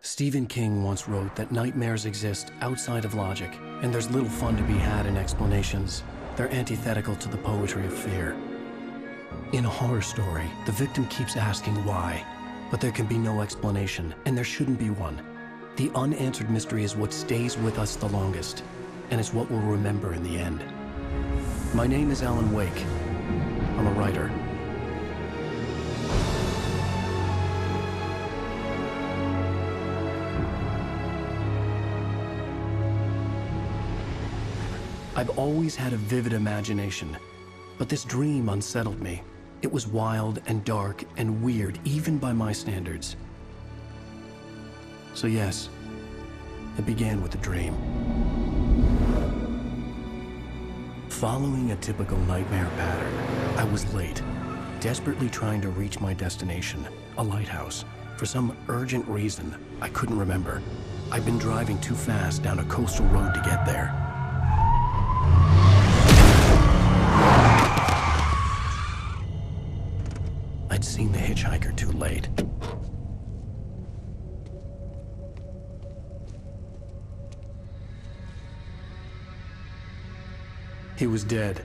Stephen King once wrote that nightmares exist outside of logic, and there's little fun to be had in explanations. They're antithetical to the poetry of fear. In a horror story, the victim keeps asking why, but there can be no explanation, and there shouldn't be one. The unanswered mystery is what stays with us the longest, and it's what we'll remember in the end. My name is Alan Wake. I'm a writer. I've always had a vivid imagination, but this dream unsettled me. It was wild and dark and weird, even by my standards. So yes, it began with a dream. Following a typical nightmare pattern, I was late, desperately trying to reach my destination, a lighthouse. For some urgent reason, I couldn't remember. I'd been driving too fast down a coastal road to get there. I'd seen the hitchhiker too late. He was dead.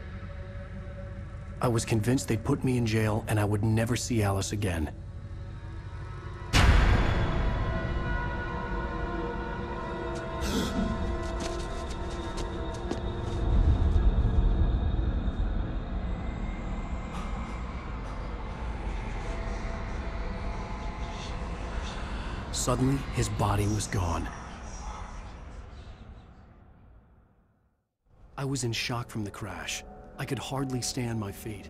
I was convinced they'd put me in jail and I would never see Alice again. Suddenly, his body was gone. I was in shock from the crash. I could hardly stay on my feet.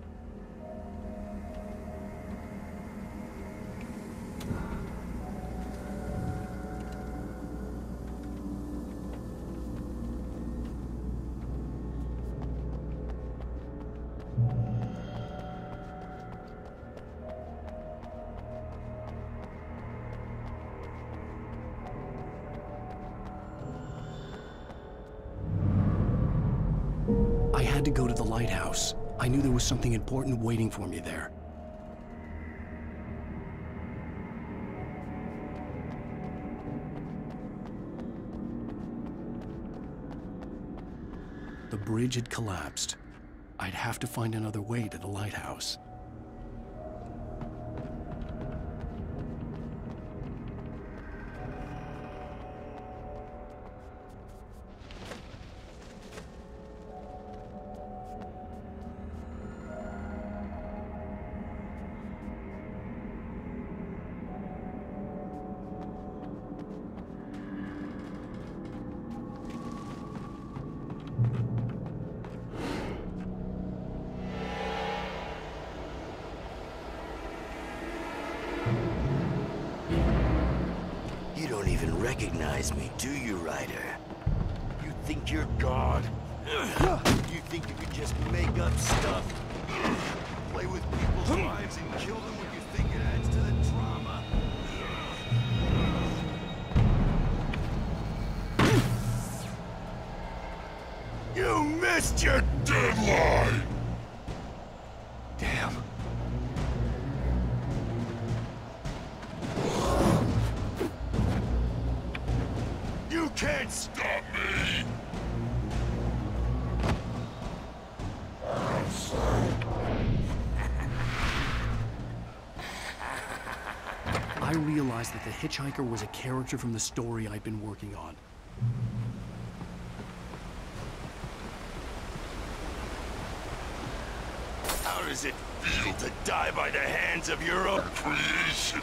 I had to go to the lighthouse. I knew there was something important waiting for me there. The bridge had collapsed. I'd have to find another way to the lighthouse. You don't even recognize me, do you, Ryder? You think you're God? You think you could just make up stuff? Play with people's lives and kill them when you think it adds to the drama? You missed your deadline! Damn. You can't stop me! I realized that the hitchhiker was a character from the story I'd been working on. How does it feel to die by the hands of your own creation?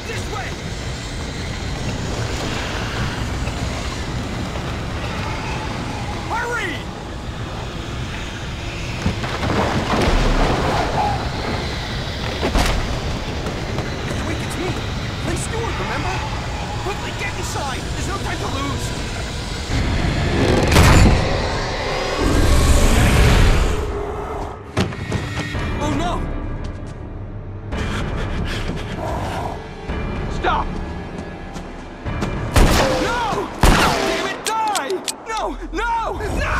This way! inside! There's no time to lose! Oh no! Stop! No! Damn it, die! No! No! No!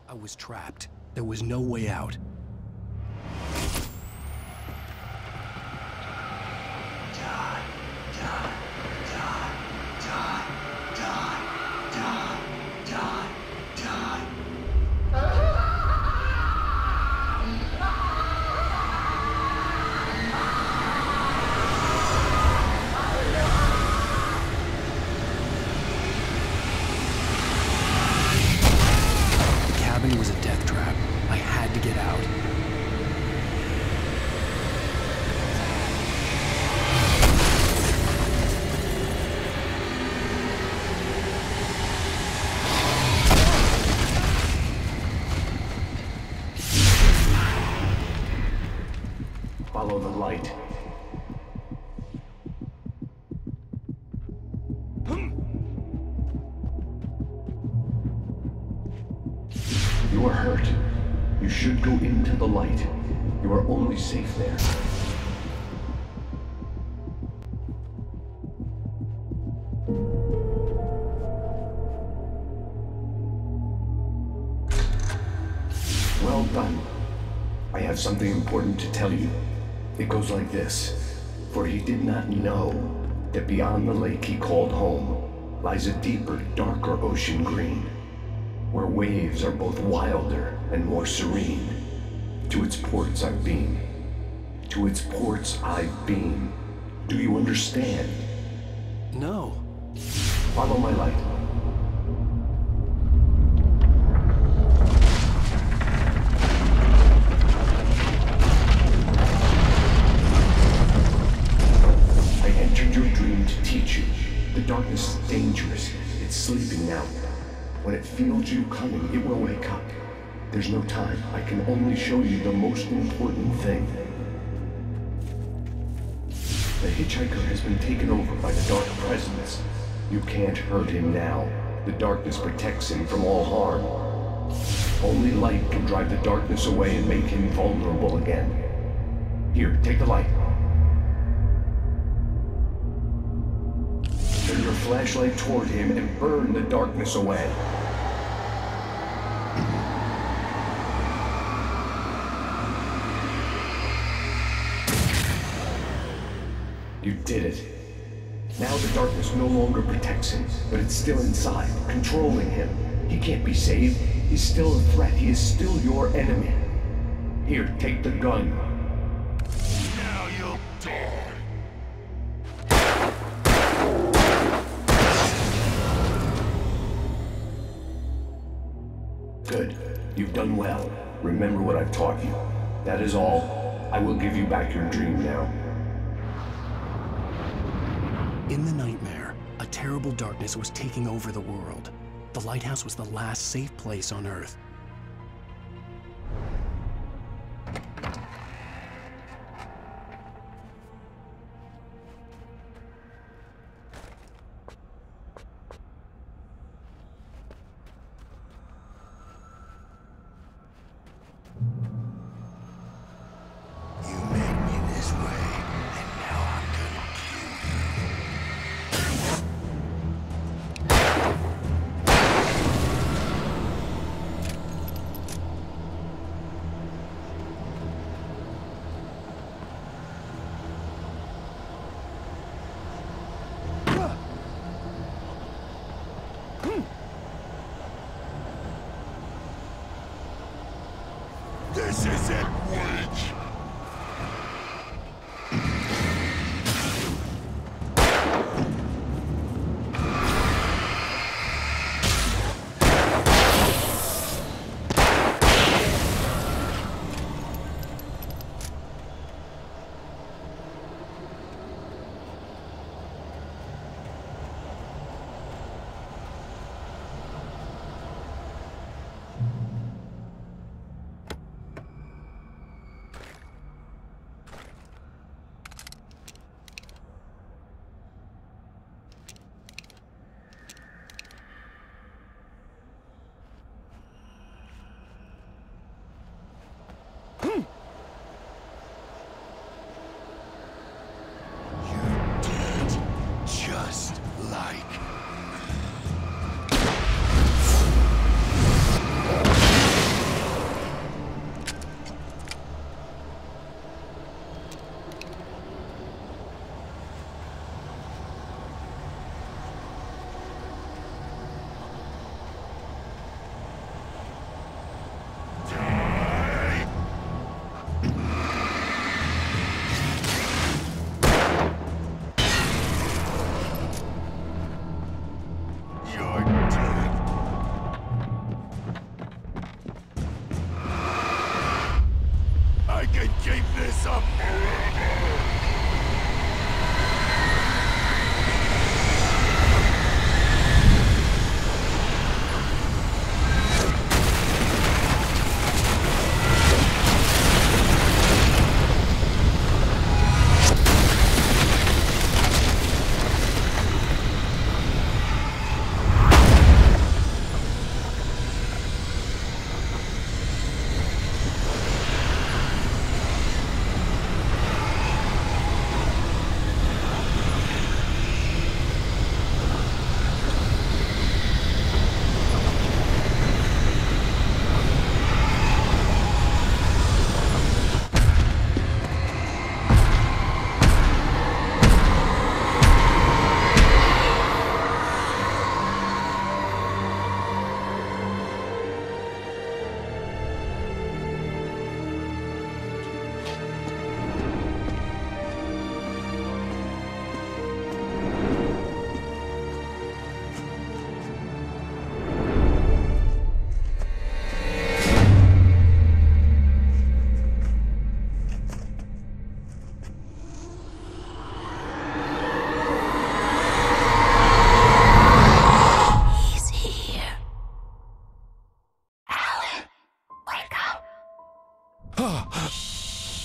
I was trapped. There was no way out. It was a death trap. I had to get out. Follow the light. You are hurt. You should go into the light. You are only safe there. Well done. I have something important to tell you. It goes like this. For he did not know that beyond the lake he called home lies a deeper, darker ocean green, where waves are both wilder and more serene. To its ports I've been. To its ports I've been. Do you understand? No. Follow my light. I entered your dream to teach you. The darkness is dangerous. It's sleeping now. When it feels you coming, it will wake up. There's no time. I can only show you the most important thing. The hitchhiker has been taken over by the dark presence. You can't hurt him now. The darkness protects him from all harm. Only light can drive the darkness away and make him vulnerable again. Here, take the light. Turn your flashlight toward him and burn the darkness away. You did it. Now the darkness no longer protects him, but it's still inside, controlling him. He can't be saved. He's still a threat. He is still your enemy. Here, take the gun. Now you'll die. Good. You've done well. Remember what I've taught you. That is all. I will give you back your dream now. In the nightmare, a terrible darkness was taking over the world. The lighthouse was the last safe place on Earth. You made me this way, and now I'm gonna kill you. like.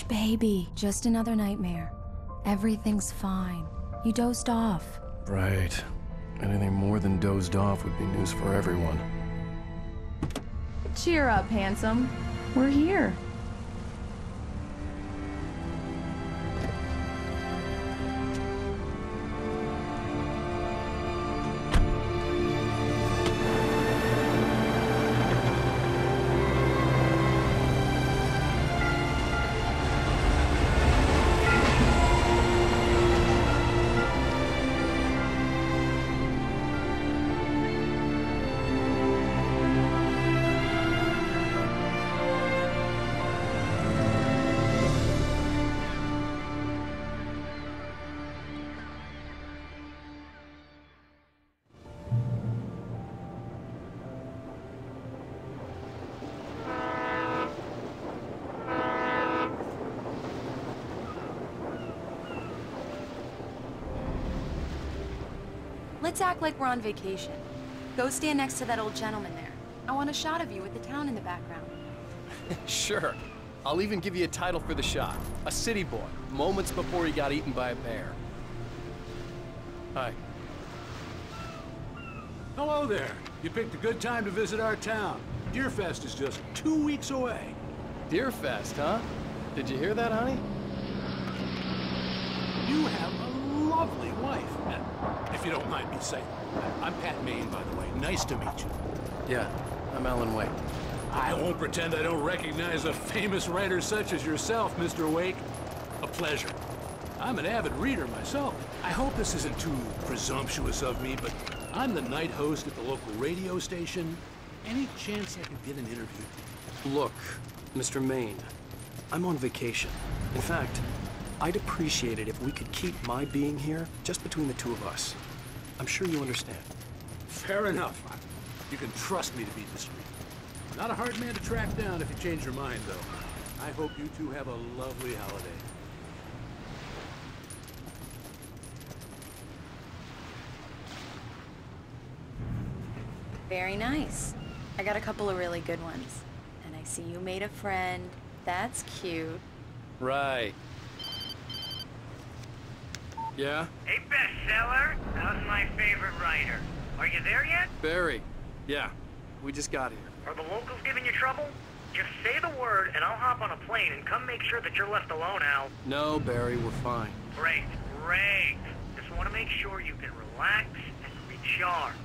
Baby, just another nightmare. Everything's fine. You dozed off. Right. Anything more than dozed off would be news for everyone. Cheer up, handsome. We're here. Let's act like we're on vacation. Go stand next to that old gentleman there. I want a shot of you with the town in the background. Sure. I'll even give you a title for the shot. A city boy, moments before he got eaten by a bear. Hi. Hello there. You picked a good time to visit our town. Deerfest is just 2 weeks away. Deerfest, huh? Did you hear that, honey? You have a lovely wife. If you don't mind me saying. I'm Pat Maine, by the way. Nice to meet you. Yeah, I'm Alan Wake. I won't pretend I don't recognize a famous writer such as yourself, Mr. Wake. A pleasure. I'm an avid reader myself. I hope this isn't too presumptuous of me, but I'm the night host at the local radio station. Any chance I could get an interview? Look, Mr. Maine, I'm on vacation. In fact, I'd appreciate it if we could keep my being here just between the two of us. I'm sure you understand. Fair enough. You can trust me to be discreet. Not a hard man to track down if you change your mind, though. I hope you two have a lovely holiday. Very nice. I got a couple of really good ones. And I see you made a friend. That's cute. Right. Yeah? Hey, bestseller, how's my favorite writer? Are you there yet? Barry. Yeah, we just got here. Are the locals giving you trouble? Just say the word and I'll hop on a plane and come make sure that you're left alone, Al. No, Barry, we're fine. Great, great. Just want to make sure you can relax charmed.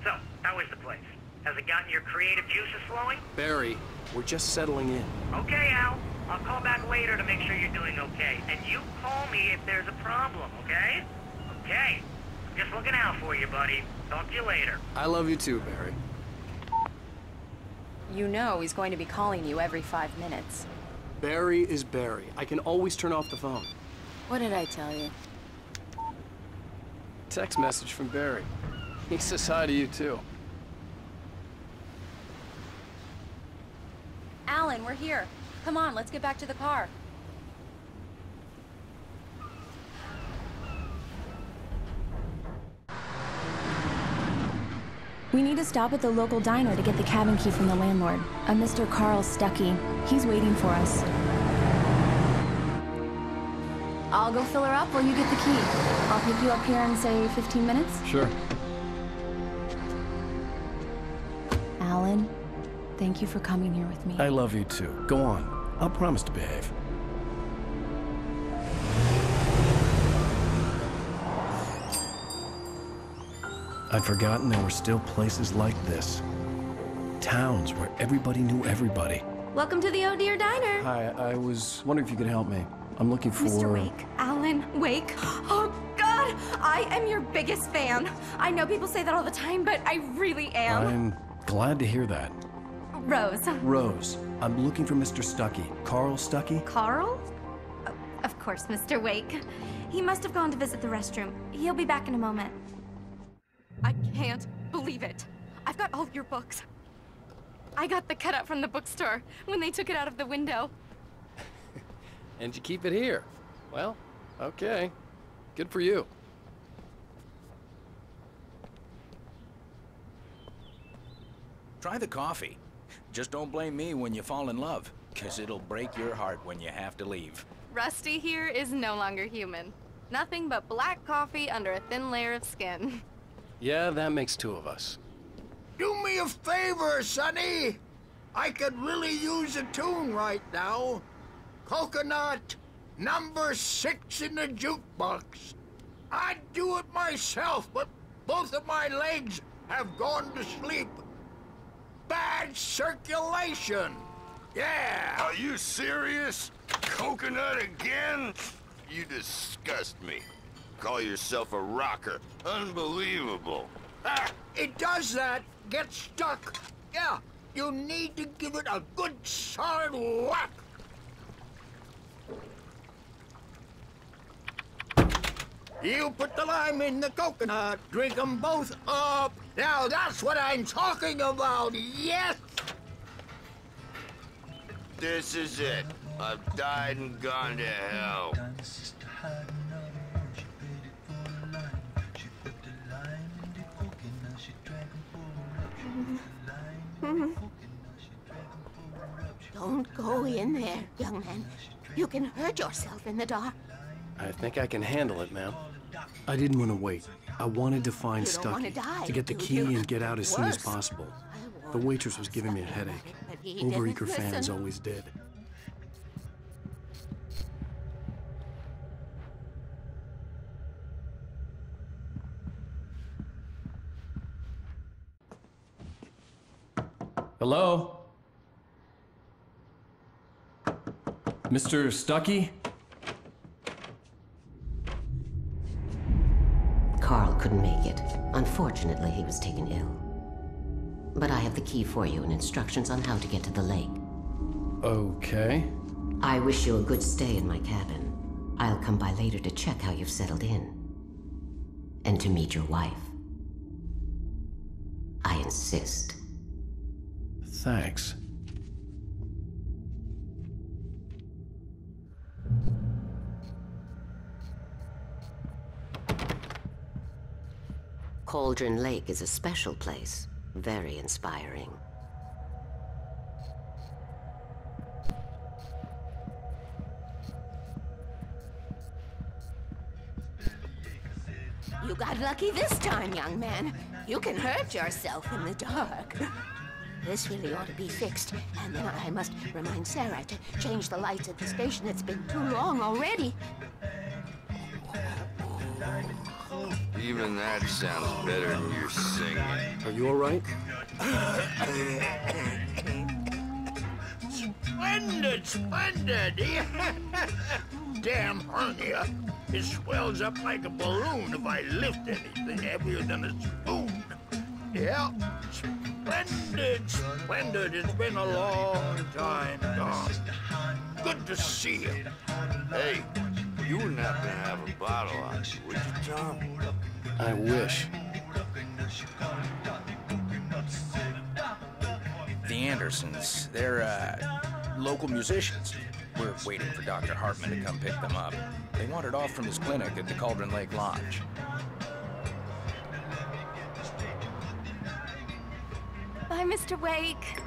So, how is the place? Has it gotten your creative juices flowing? Barry, we're just settling in. Okay, Al. I'll call back later to make sure you're doing okay. And you call me if there's a problem, okay? Okay. Just looking out for you, buddy. Talk to you later. I love you too, Barry. You know he's going to be calling you every 5 minutes. Barry is Barry. I can always turn off the phone. What did I tell you? Text message from Barry. He says hi to you too. Alan, we're here. Come on, let's get back to the car. We need to stop at the local diner to get the cabin key from the landlord, a Mr. Carl Stuckey. He's waiting for us. I'll go fill her up while you get the key. I'll pick you up here in, say, 15 minutes? Sure. Alan, thank you for coming here with me. I love you too. Go on. I'll promise to behave. I'd forgotten there were still places like this. Towns where everybody knew everybody. Welcome to the Oh Dear Diner. Hi, I was wondering if you could help me. I'm looking for... Mr. Wake. Alan Wake. Oh, God! I am your biggest fan. I know people say that all the time, but I really am. I'm glad to hear that. Rose. Rose, I'm looking for Mr. Stuckey. Carl Stuckey? Carl? Oh, of course, Mr. Wake. He must have gone to visit the restroom. He'll be back in a moment. I can't believe it. I've got all your books. I got the cutout from the bookstore when they took it out of the window. And you keep it here. Well, okay. Good for you. Try the coffee. Just don't blame me when you fall in love, 'cause it'll break your heart when you have to leave. Rusty here is no longer human. Nothing but black coffee under a thin layer of skin. Yeah, that makes two of us. Do me a favor, Sonny. I could really use a tune right now. Coconut, number 6 in the jukebox. I'd do it myself, but both of my legs have gone to sleep. Bad circulation. Yeah. Are you serious? Coconut again? You disgust me. Call yourself a rocker. Unbelievable. Ah, it does that. Get stuck. Yeah, you need to give it a good solid whack. You put the lime in the coconut, drink them both up. Now that's what I'm talking about, yes! This is it. I've died and gone to hell. Don't go in there, young man. You can hurt yourself in the dark. I think I can handle it, ma'am. I didn't want to wait. I wanted to find You don't wanna Stuckey, die, to get the do key you? and get out as soon as Worse. possible. The waitress was giving me a headache. But he didn't Overeager fans listen. always did. Hello? Mr. Stuckey? Carl couldn't make it. Unfortunately, he was taken ill. But I have the key for you and instructions on how to get to the lake. Okay. I wish you a good stay in my cabin. I'll come by later to check how you've settled in. And to meet your wife. I insist. Thanks. Cauldron Lake is a special place. Very inspiring. You got lucky this time, young man. You can hurt yourself in the dark. This really ought to be fixed. And then I must remind Sarah to change the lights at the station. It's been too long already. Even that sounds better than your singing. Are you all right? Splendid, splendid! Damn hernia. It swells up like a balloon if I lift anything heavier than a spoon. Yeah, splendid, splendid. It's been a long time gone. Good to see you. Hey, you were not gonna have a bottle on you, would you, Tom? I wish. The Andersons, they're, local musicians. We're waiting for Dr. Hartman to come pick them up. They wandered off from his clinic at the Cauldron Lake Lodge. Bye, Mr. Wake.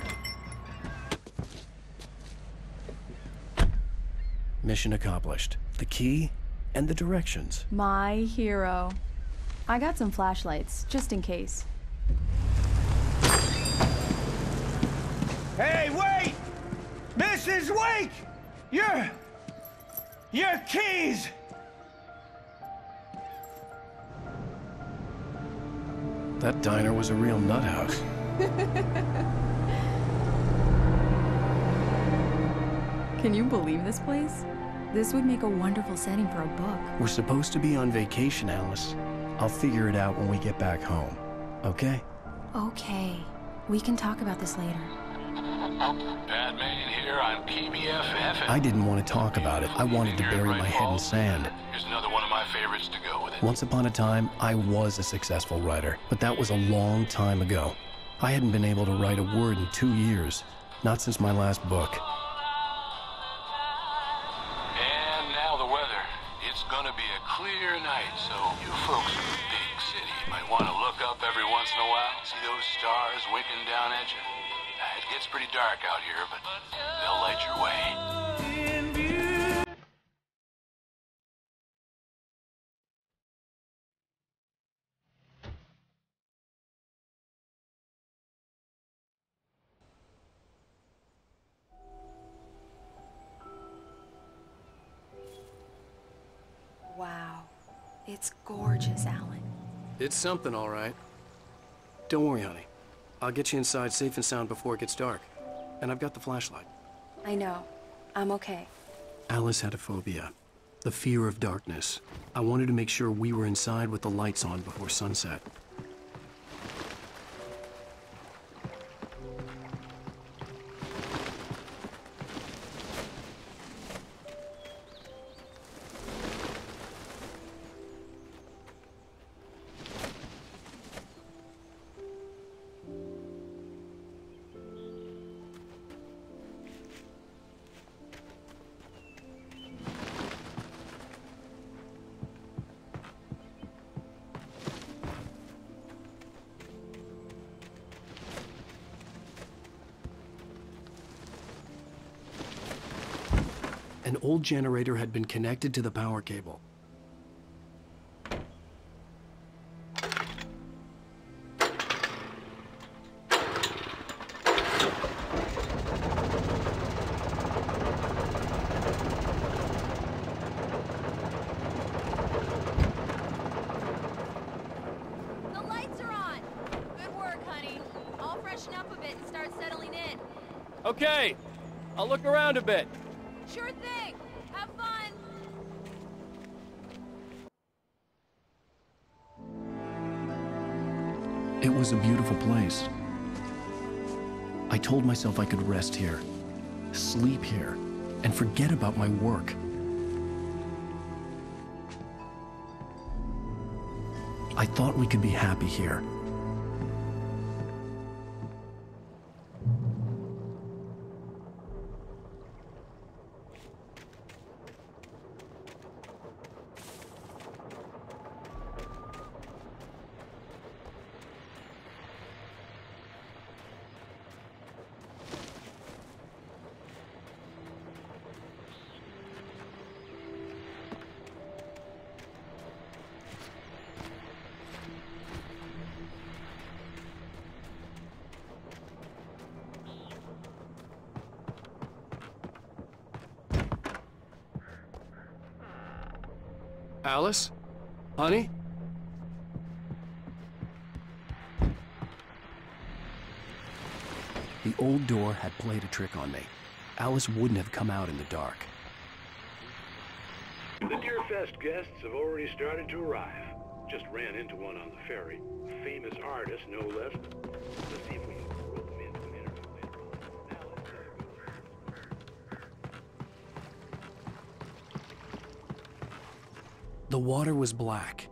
Mission accomplished. The key and the directions. My hero. I got some flashlights, just in case. Hey, wait! Mrs. Wake! Your keys! That diner was a real nut house. Can you believe this place? This would make a wonderful setting for a book. We're supposed to be on vacation, Alice. I'll figure it out when we get back home. Okay? Okay. We can talk about this later. Batman here on PBFF. I didn't want to talk about it. I wanted to bury my head in sand. Here's another one of my favorites to go with it. Once upon a time, I was a successful writer, but that was a long time ago. I hadn't been able to write a word in 2 years. Not since my last book. And now the weather. It's gonna be a clear night, so you folks in the big city might want to look up every once in a while, see those stars winking down at you. It gets pretty dark out here, but they'll light your way. Wow. It's gorgeous, Alan. It's something, all right. Don't worry, honey. I'll get you inside safe and sound before it gets dark. And I've got the flashlight. I know. I'm okay. Alice had a phobia. The fear of darkness. I wanted to make sure we were inside with the lights on before sunset. An old generator had been connected to the power cable. The lights are on. Good work, honey. I'll freshen up a bit and start settling in. Okay. I'll look around a bit. Sure thing. Have fun. It was a beautiful place. I told myself I could rest here, sleep here, and forget about my work. I thought we could be happy here. Alice? Honey? The old door had played a trick on me. Alice wouldn't have come out in the dark. The Deerfest guests have already started to arrive. Just ran into one on the ferry. A famous artist, no less. Let's see if we can rope them into an interview later on. The water was black.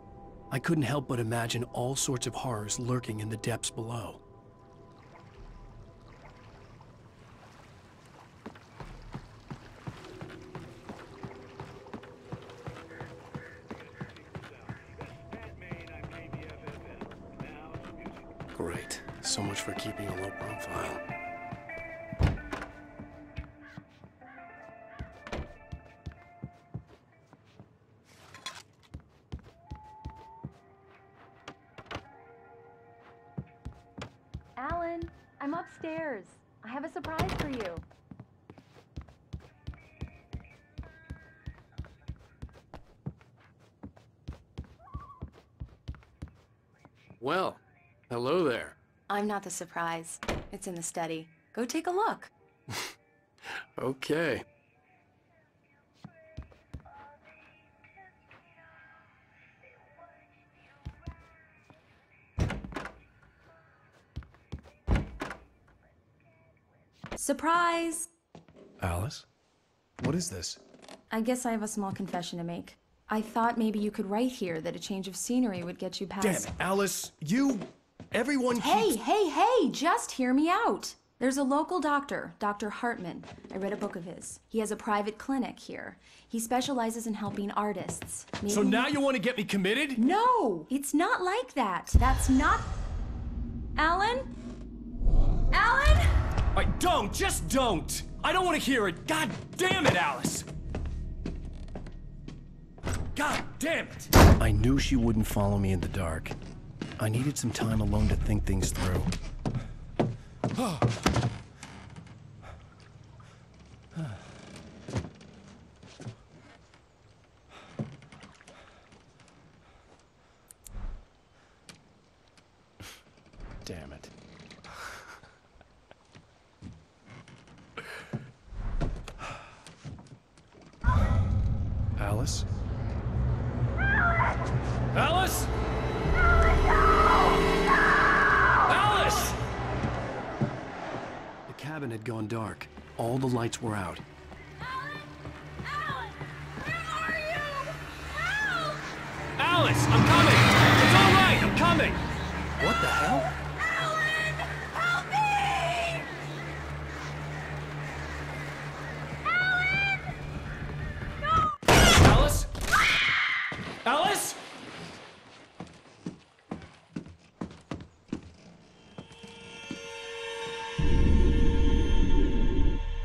I couldn't help but imagine all sorts of horrors lurking in the depths below. Great. So much for keeping a low profile. Alan, I'm upstairs. I have a surprise for you. Well, hello there. I'm not the surprise. It's in the study. Go take a look. Okay. Surprise! Alice? What is this? I guess I have a small confession to make. I thought maybe you could write here that a change of scenery would get you past— Damn it, Alice! Everyone keeps— Hey, just hear me out! There's a local doctor, Dr. Hartman. I read a book of his. He has a private clinic here. He specializes in helping artists. Maybe So now you want to get me committed? No! It's not like that. That's not— Alan? Alan? Just don't! I don't want to hear it! God damn it, Alice! God damn it! I knew she wouldn't follow me in the dark. I needed some time alone to think things through. Damn it. Alice? Alice? Alice! The cabin had gone dark. All the lights were out. Alice, I'm coming! It's all right, I'm coming! What the hell? Alice? Alice?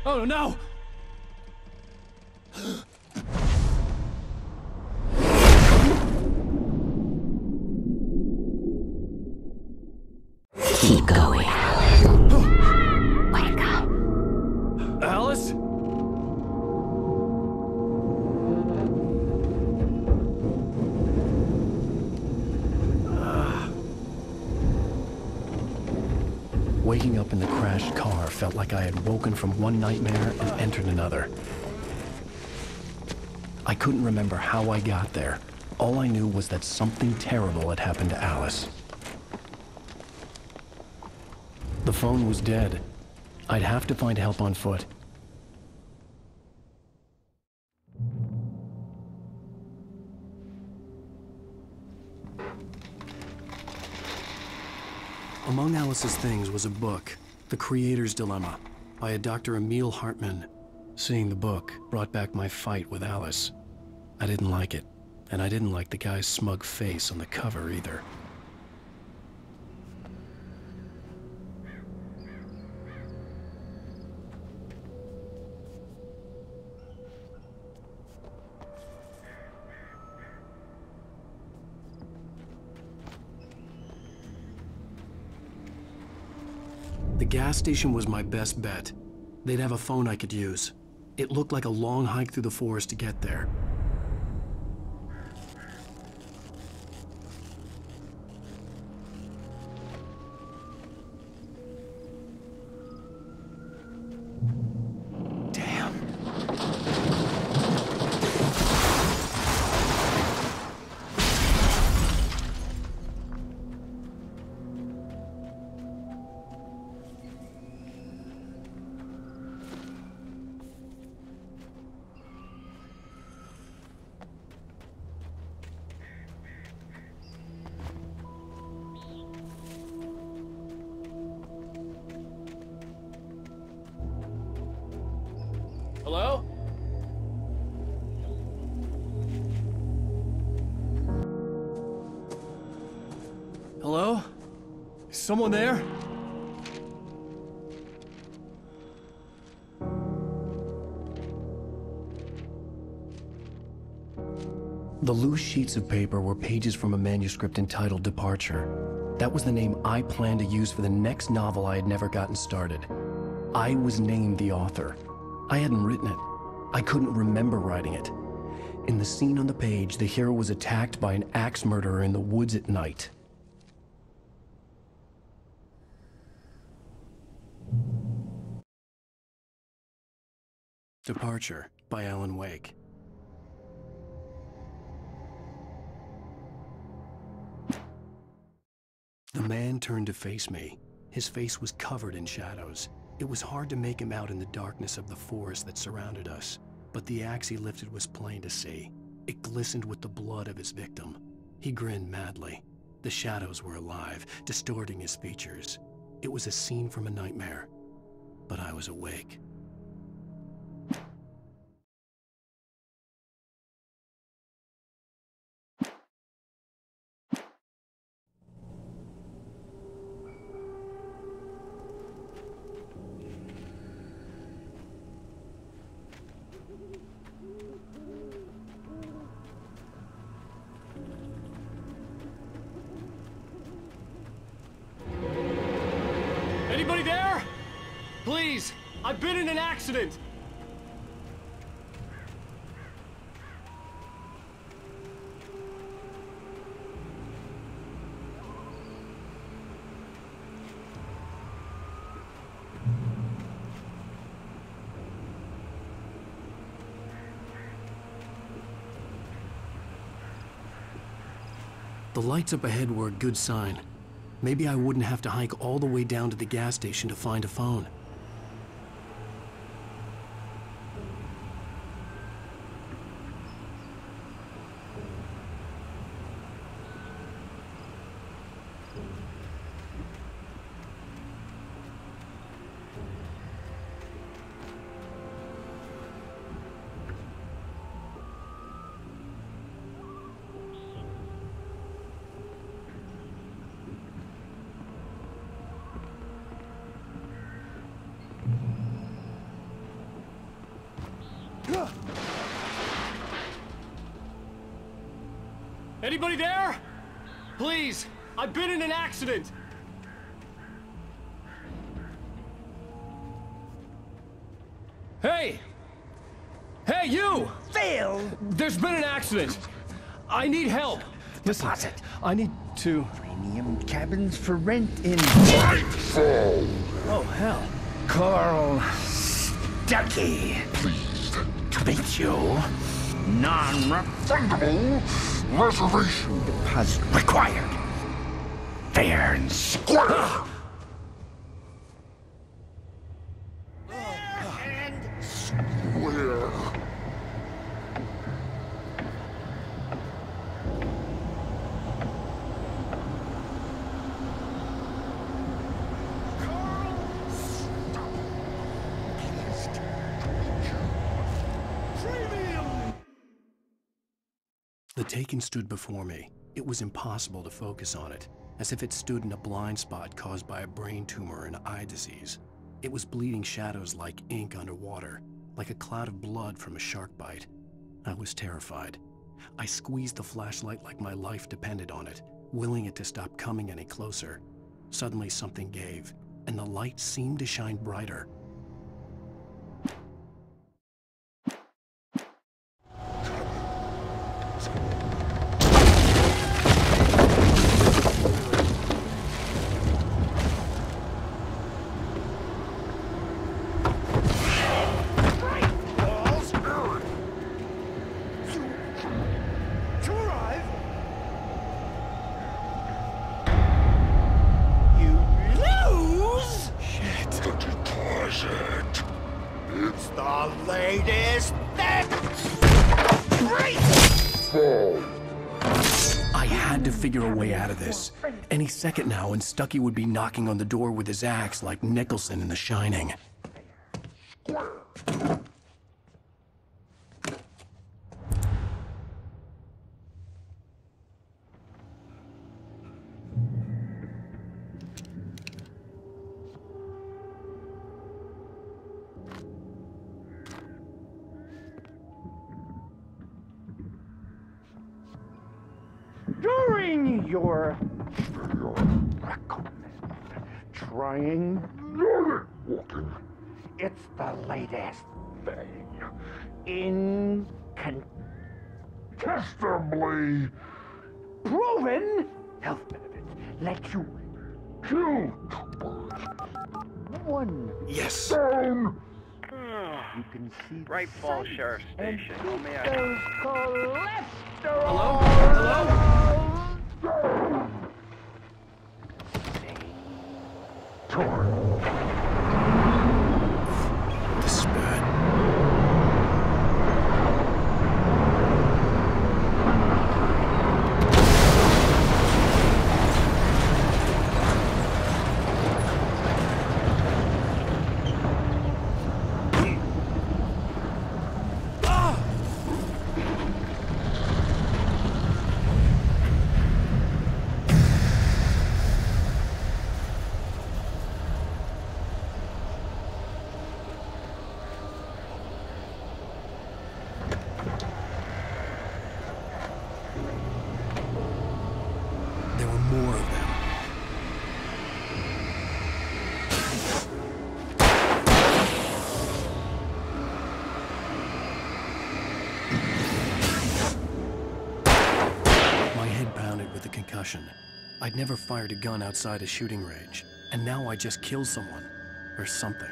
Oh no! Keep going. Wake up. Alice? Waking up in the crashed car felt like I had woken from one nightmare and entered another. I couldn't remember how I got there. All I knew was that something terrible had happened to Alice. The phone was dead. I'd have to find help on foot. Among Alice's things was a book, The Creator's Dilemma, by a Dr. Emil Hartman. Seeing the book brought back my fight with Alice. I didn't like it, and I didn't like the guy's smug face on the cover either. The gas station was my best bet. They'd have a phone I could use. It looked like a long hike through the forest to get there. Hello? Hello? Is someone there? The loose sheets of paper were pages from a manuscript entitled Departure. That was the name I planned to use for the next novel I had never gotten started. I was named the author. I hadn't written it. I couldn't remember writing it. In the scene on the page, the hero was attacked by an axe murderer in the woods at night. Departure by Alan Wake. The man turned to face me. His face was covered in shadows. It was hard to make him out in the darkness of the forest that surrounded us, but the axe he lifted was plain to see. It glistened with the blood of his victim. He grinned madly. The shadows were alive, distorting his features. It was a scene from a nightmare, but I was awake. Anybody there? Please, I've been in an accident. The lights up ahead were a good sign. Maybe I wouldn't have to hike all the way down to the gas station to find a phone. Anybody there? Please, I've been in an accident. Hey! Hey, you! Phil! There's been an accident. I need help. Listen, I need to... Premium cabins for rent in... Nightfall! Oh, hell. Carl Stuckey. Pleased To meet you. non-refundable reservation Deposit required. Fair and square. and Square. The Taken stood before me. It was impossible to focus on it, as if it stood in a blind spot caused by a brain tumor and eye disease. It was bleeding shadows like ink underwater, like a cloud of blood from a shark bite. I was terrified. I squeezed the flashlight like my life depended on it, willing it to stop coming any closer. Suddenly something gave, and the light seemed to shine brighter. It's the latest thing! I had to figure a way out of this. Any second now, and Stuckey would be knocking on the door with his axe like Nicholson in The Shining. You're recommend trying Nordic walking. It's the latest thing. Incontestably proven health benefits. Let you kill one Yes. down. You can see Great Falls Sheriff Station. How may I there's cholesterol. Hello? This is bad. There were more of them. My head pounded with the concussion. I'd never fired a gun outside a shooting range, and now I just killed someone. Or something.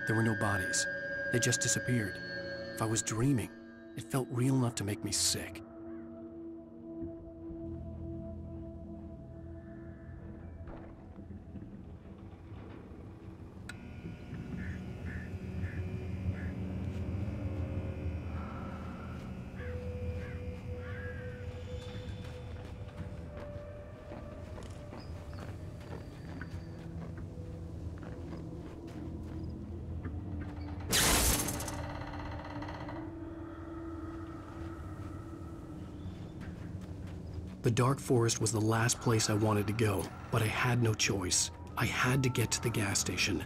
There were no bodies. They just disappeared. If I was dreaming, it felt real enough to make me sick. The dark forest was the last place I wanted to go, but I had no choice. I had to get to the gas station.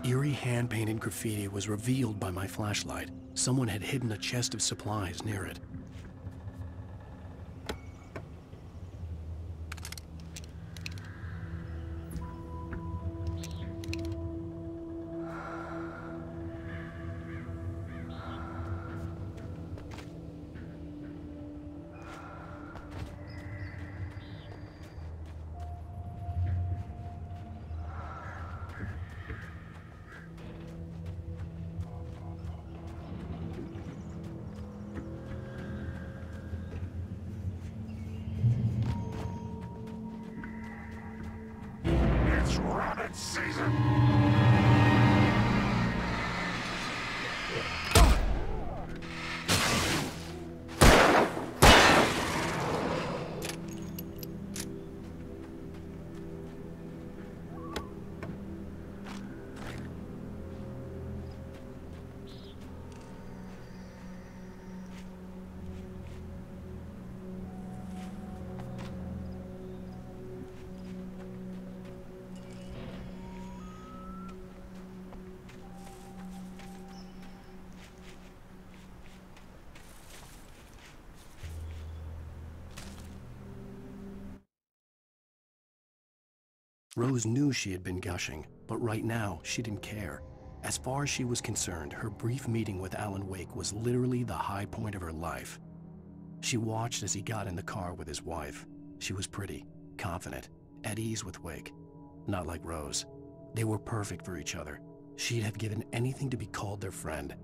Eerie hand-painted graffiti was revealed by my flashlight. Someone had hidden a chest of supplies near it. It's rabbit season. Rose knew she had been gushing, but right now, she didn't care. As far as she was concerned, her brief meeting with Alan Wake was literally the high point of her life. She watched as he got in the car with his wife. She was pretty, confident, at ease with Wake. Not like Rose. They were perfect for each other. She'd have given anything to be called their friend.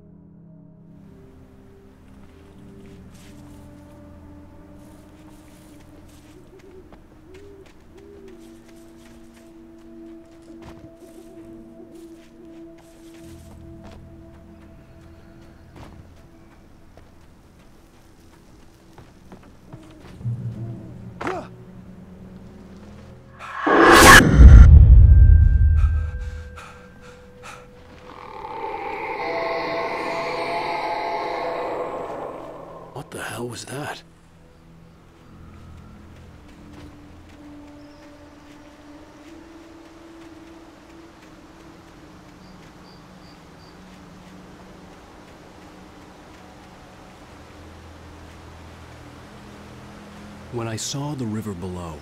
When I saw the river below,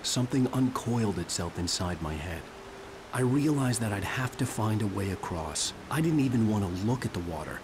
something uncoiled itself inside my head. I realized that I'd have to find a way across. I didn't even want to look at the water.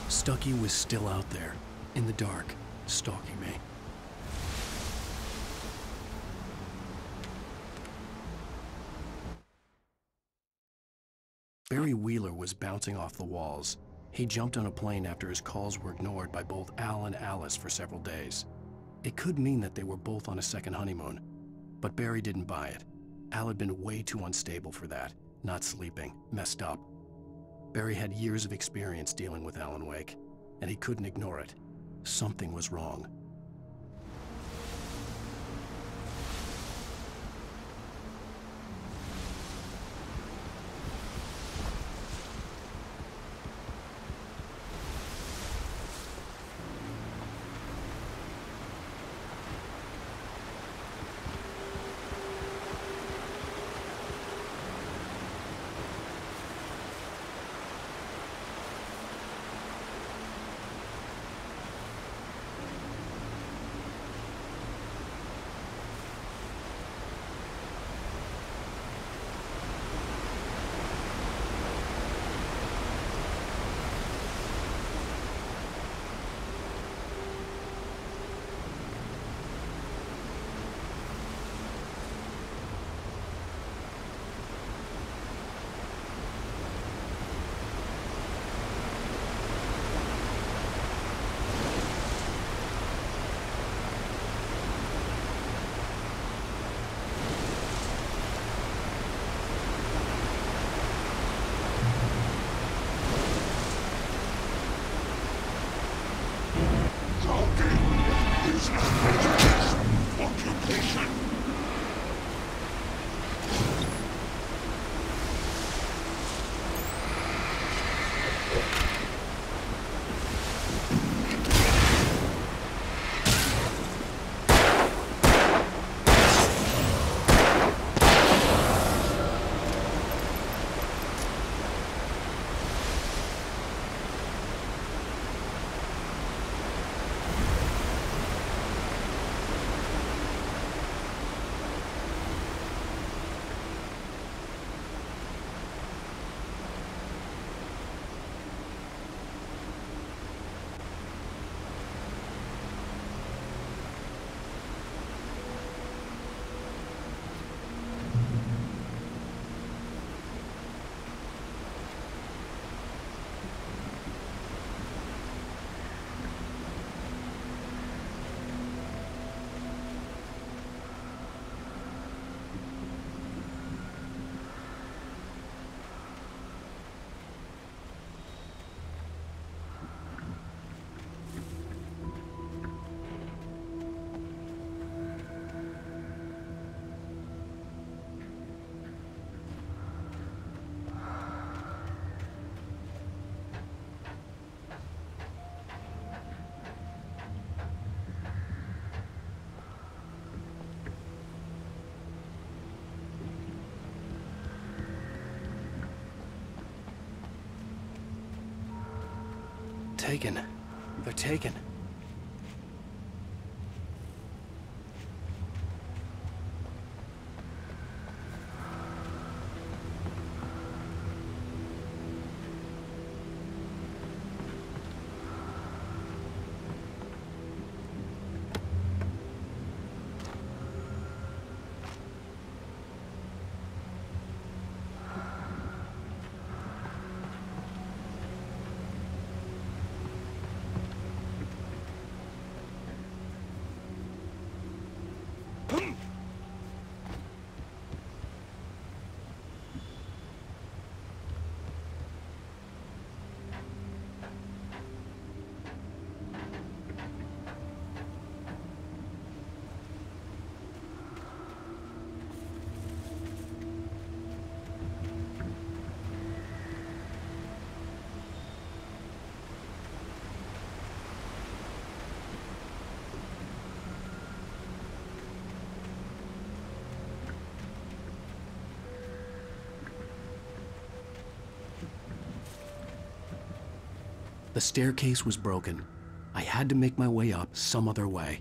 Stucky was still out there, in the dark, stalking me. Barry Wheeler was bouncing off the walls. He jumped on a plane after his calls were ignored by both Al and Alice for several days. It could mean that they were both on a second honeymoon, but Barry didn't buy it. Al had been way too unstable for that, not sleeping, messed up. Barry had years of experience dealing with Alan Wake, and he couldn't ignore it. Something was wrong. Taken. They're taken. The staircase was broken. I had to make my way up some other way.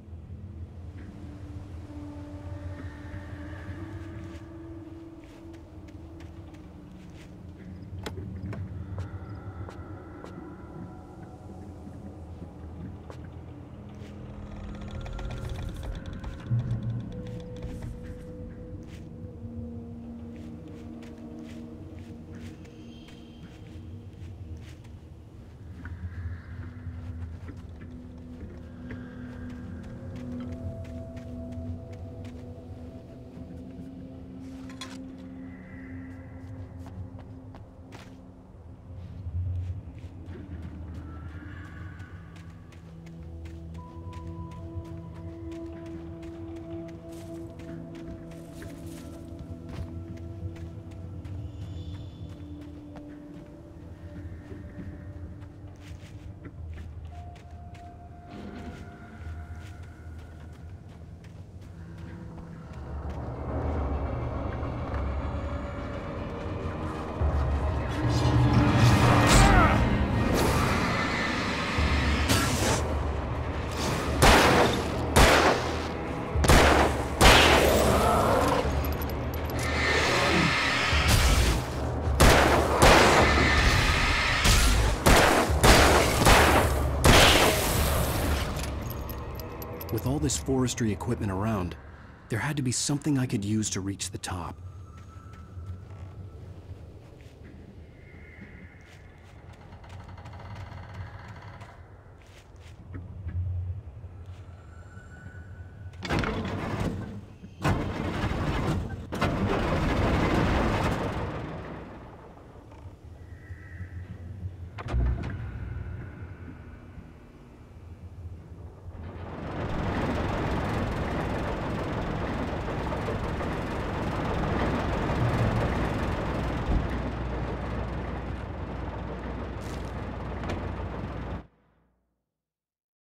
With all this forestry equipment around, there had to be something I could use to reach the top.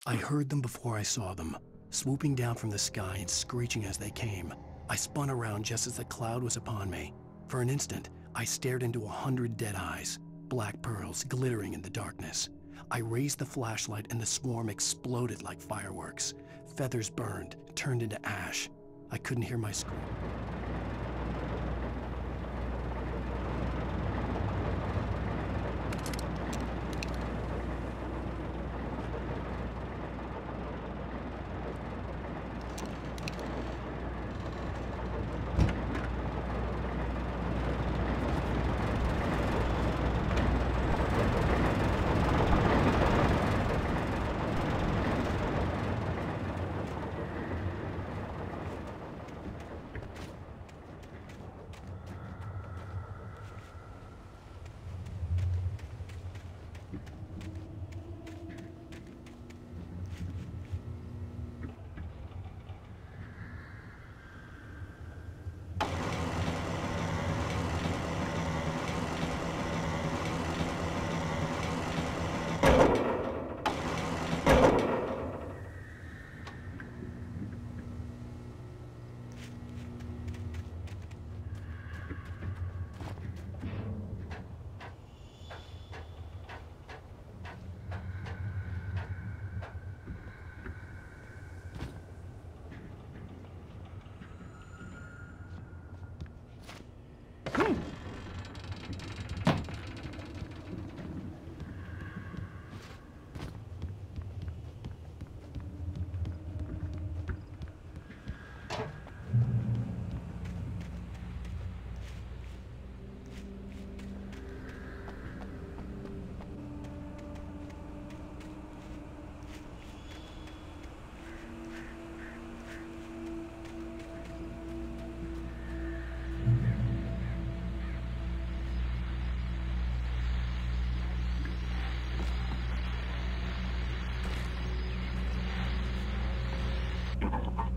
I heard them before I saw them, swooping down from the sky and screeching as they came. I spun around just as the cloud was upon me. For an instant, I stared into 100 dead eyes, black pearls glittering in the darkness. I raised the flashlight and the swarm exploded like fireworks. Feathers burned, turned into ash. I couldn't hear my scream.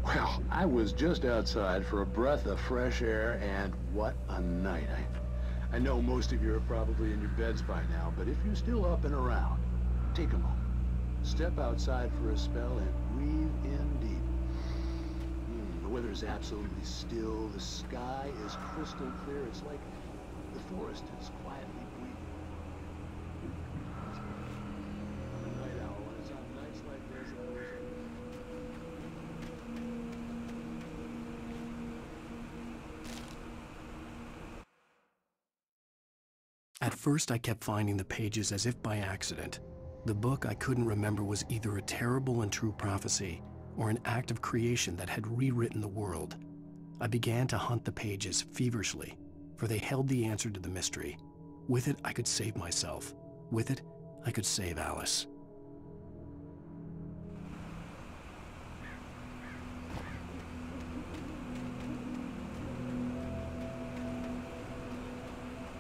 Well, I was just outside for a breath of fresh air, and what a night. I know most of you are probably in your beds by now, but if you're still up and around, take a moment. Step outside for a spell and breathe in deep. The weather is absolutely still. The sky is crystal clear. It's like the forest is quietly breathing. At first, I kept finding the pages as if by accident. The book I couldn't remember was either a terrible and true prophecy or an act of creation that had rewritten the world. I began to hunt the pages feverishly, for they held the answer to the mystery. With it, I could save myself. With it, I could save Alice.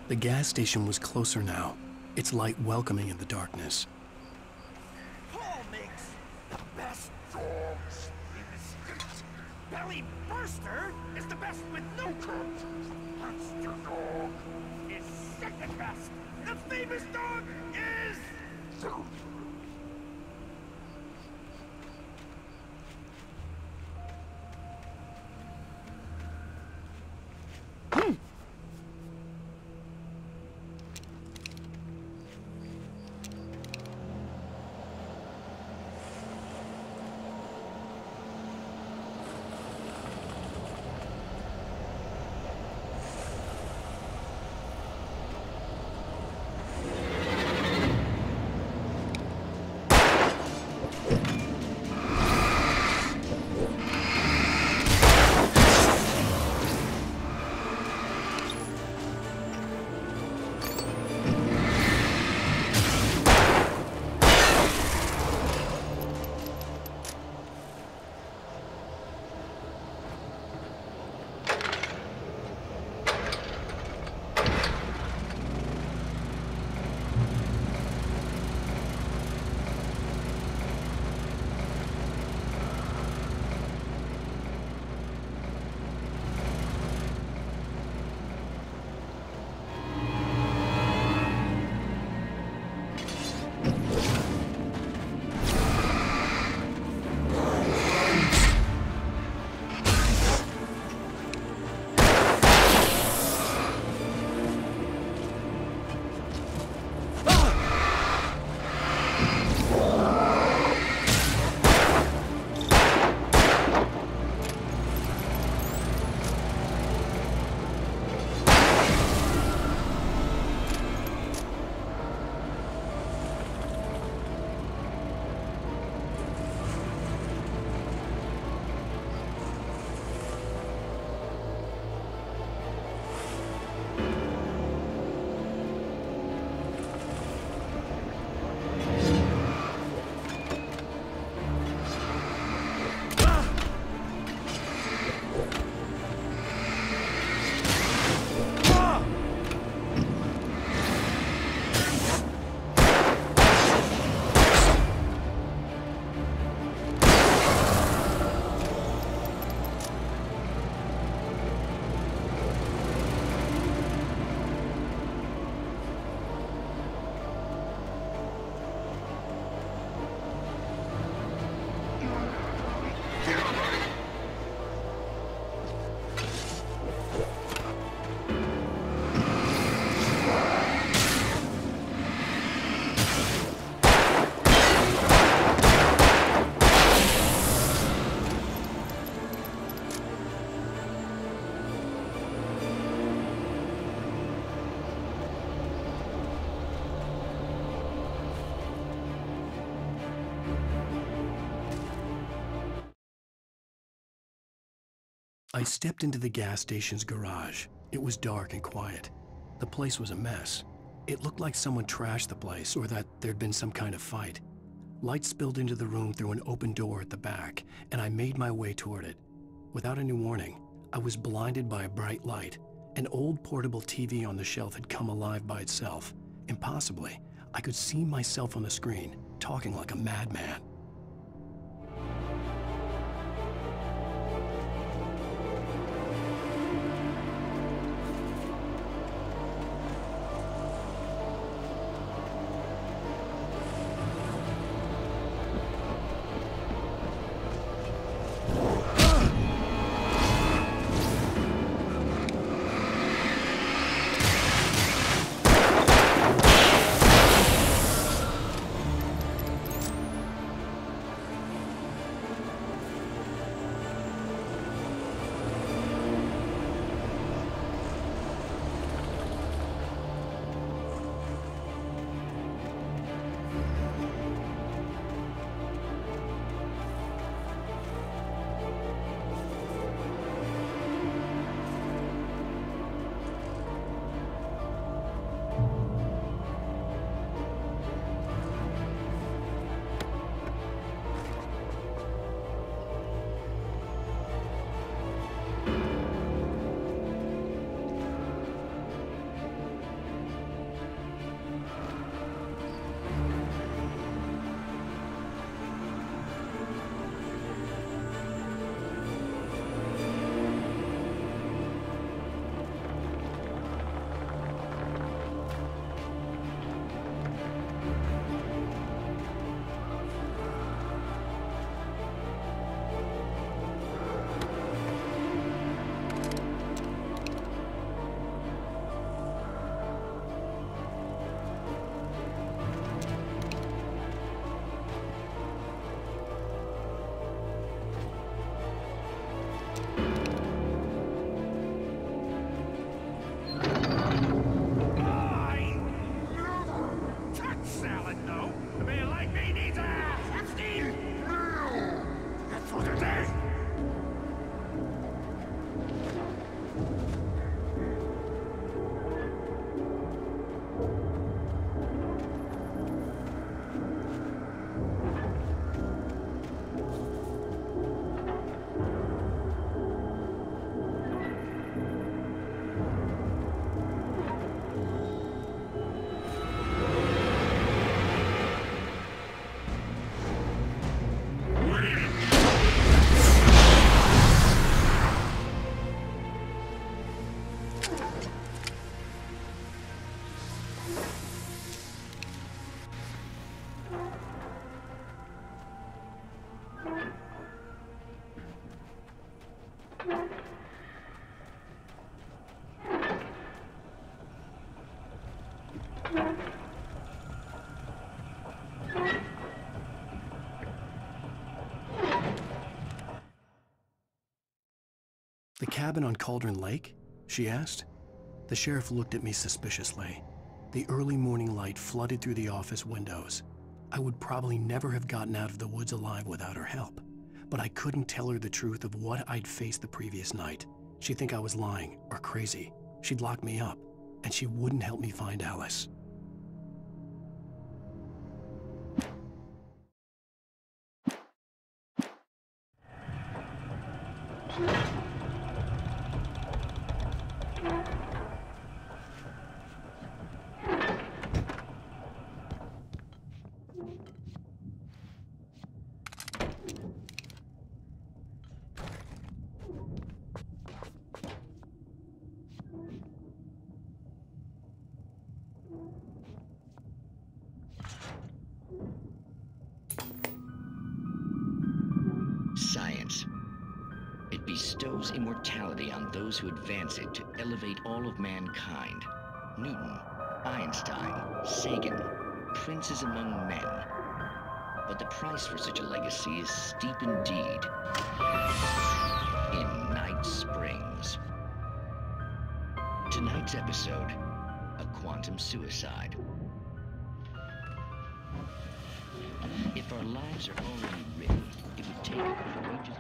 The gas station was closer now, its light welcoming in the darkness. Paul makes the best dogs in the state. Belly Burster is the best with no coat. Monster Dog is second best. The famous dog is... I stepped into the gas station's garage. It was dark and quiet. The place was a mess. It looked like someone trashed the place or that there'd been some kind of fight. Light spilled into the room through an open door at the back, and I made my way toward it. Without any warning, I was blinded by a bright light. An old portable TV on the shelf had come alive by itself. Impossibly, I could see myself on the screen, talking like a madman. The cabin on Cauldron Lake? She asked. The sheriff looked at me suspiciously. The early morning light flooded through the office windows. I would probably never have gotten out of the woods alive without her help, but I couldn't tell her the truth of what I'd faced the previous night. She'd think I was lying or crazy. She'd lock me up, and she wouldn't help me find Alice. Science. It bestows immortality on those who advance it to elevate all of mankind. Newton, Einstein, Sagan, princes among men. But the price for such a legacy is steep indeed. In Night Springs. Tonight's episode, a quantum suicide. If our lives are already written, it would take a courageous...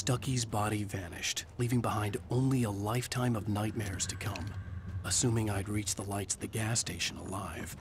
Stucky's body vanished, leaving behind only a lifetime of nightmares to come, assuming I'd reached the lights at the gas station alive.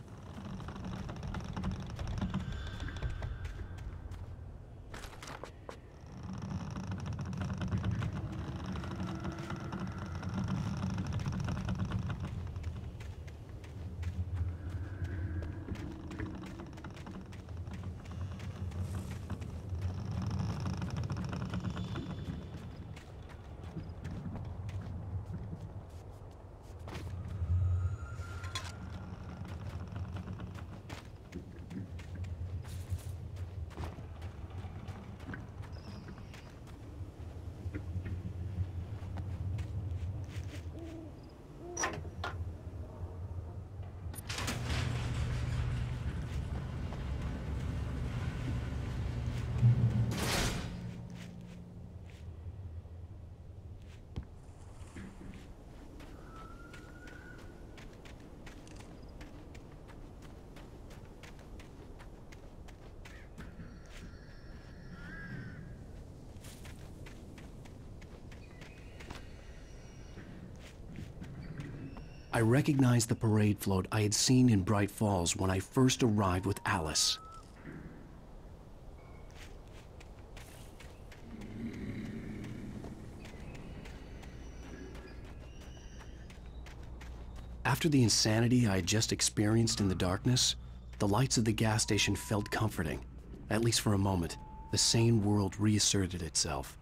I recognized the parade float I had seen in Bright Falls when I first arrived with Alice. After the insanity I had just experienced in the darkness, the lights of the gas station felt comforting. At least for a moment, the sane world reasserted itself.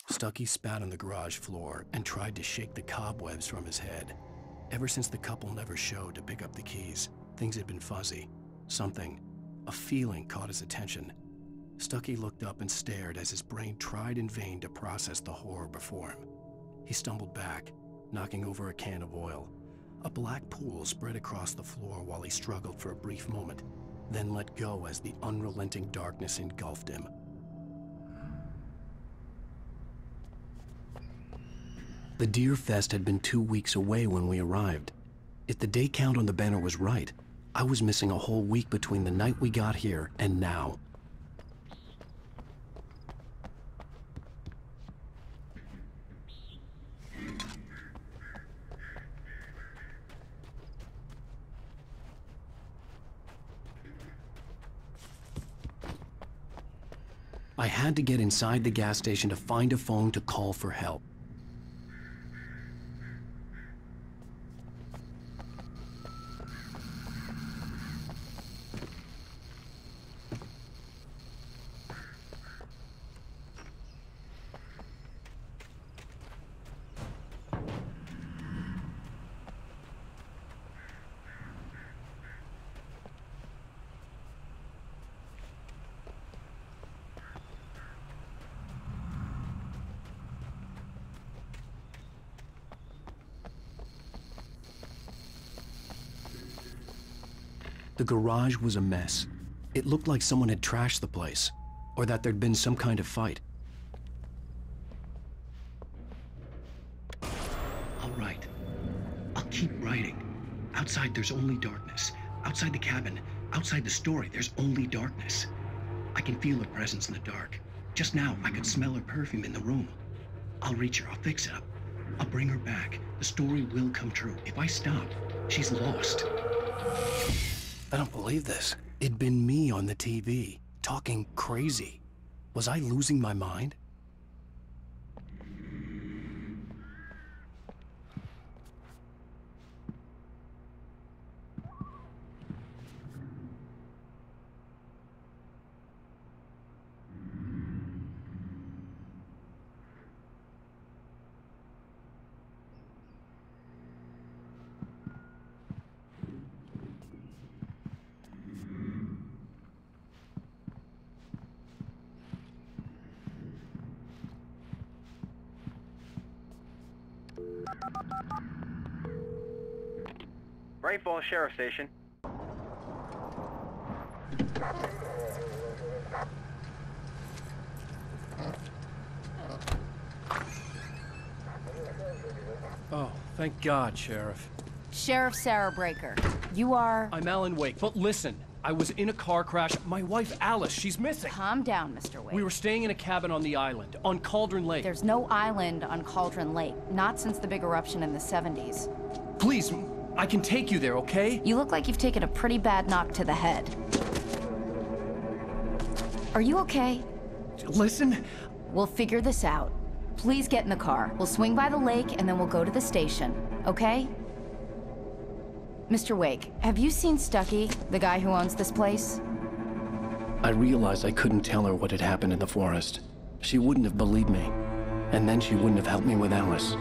Stucky spat on the garage floor and tried to shake the cobwebs from his head. Ever since the couple never showed to pick up the keys, things had been fuzzy. Something, a feeling, caught his attention. Stucky looked up and stared as his brain tried in vain to process the horror before him. He stumbled back, knocking over a can of oil. A black pool spread across the floor while he struggled for a brief moment, then let go as the unrelenting darkness engulfed him. The Deer Fest had been 2 weeks away when we arrived. If the day count on the banner was right, I was missing a whole week between the night we got here and now. I had to get inside the gas station to find a phone to call for help. The garage was a mess. It looked like someone had trashed the place, or that there'd been some kind of fight. All right. I'll keep writing. Outside, there's only darkness. Outside the cabin, outside the story, there's only darkness. I can feel her presence in the dark. Just now, I could smell her perfume in the room. I'll reach her. I'll fix it up. I'll bring her back. The story will come true. If I stop, she's lost. I don't believe this. It'd been me on the TV, talking crazy. Was I losing my mind? Bright Falls Sheriff Station. Oh, thank God, Sheriff. Sheriff Sarah Breaker. You are... I'm Alan Wake, but listen. I was in a car crash. My wife, Alice, she's missing. Calm down, Mr. Wake. We were staying in a cabin on the island, on Cauldron Lake. There's no island on Cauldron Lake. Not since the big eruption in the 70s. Please, I can take you there, okay? You look like you've taken a pretty bad knock to the head. Are you okay? Listen. We'll figure this out. Please get in the car. We'll swing by the lake and then we'll go to the station, okay? Mr. Wake, have you seen Stucky, the guy who owns this place? I realized I couldn't tell her what had happened in the forest. She wouldn't have believed me. And then she wouldn't have helped me with Alice.